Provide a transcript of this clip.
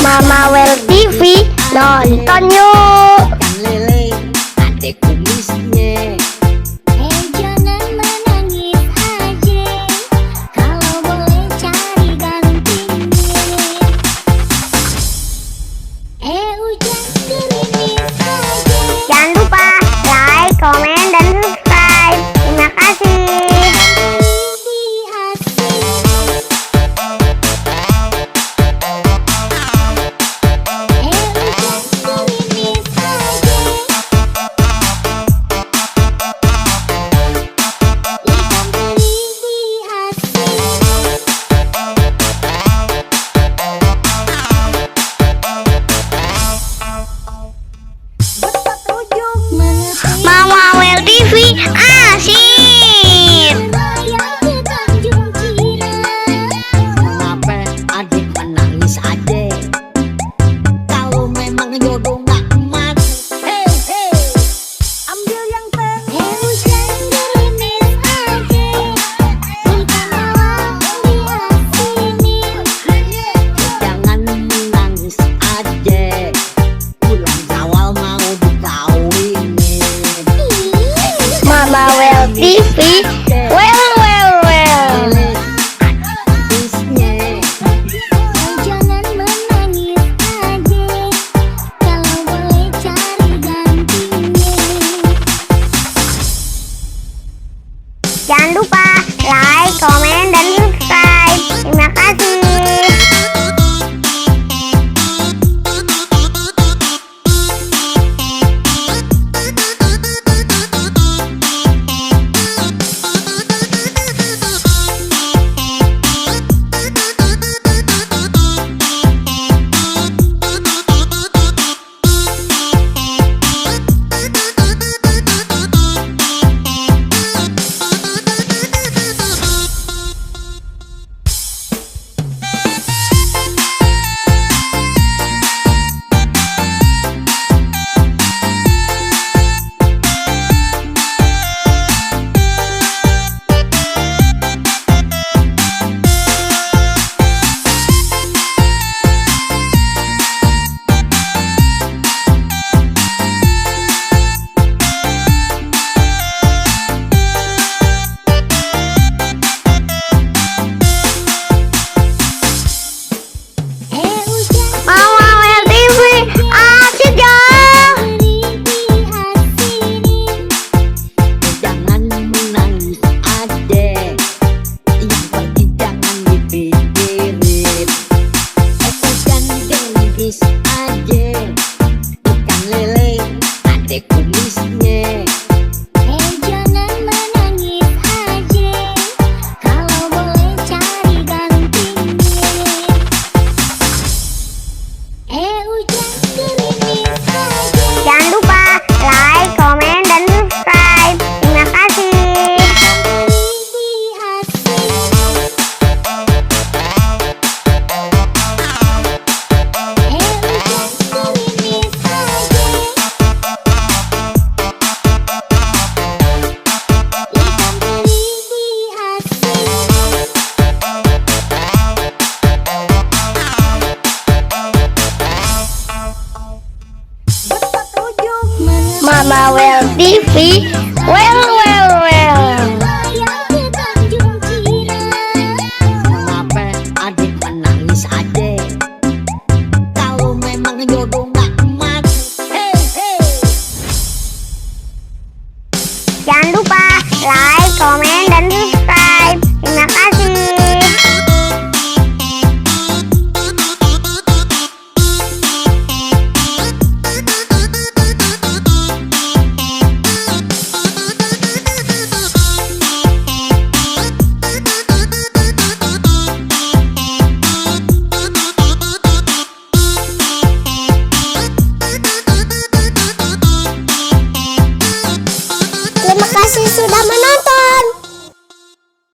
Mama Well TV, nonton yuk. Ikan lele, ada kumisnya. Jangan menangis aja, kalau boleh cari gantinya. Hujan gerimis aja. Jangan lupa like, komen, dan subscribe. Terima kasih. Mama Well TV asik. Kenapa adik menangis aja? Kalau memang jodoh nggak emas, Ambil yang hujan gerimis aja, kita malam di sini. jangan menangis aja. Pulang Jawa mau dikawinin. Mama Well TV, well. Bisnya. Jangan menangis aja, kalau boleh cari gantinya. Jangan lupa like, komen, dan subscribe. Terima kasih. Mama Well TV asik ya. Jangan menangis aja, yang pergi jangan dipikirin. Hujan gerimis aja, ikan lele ada kumisnya. Jangan menangis aja, kalau boleh cari gantinya. Hujan gerimis aja. Jangan lupa like, komen, dan subscribe. Terima kasih. Mama Well TV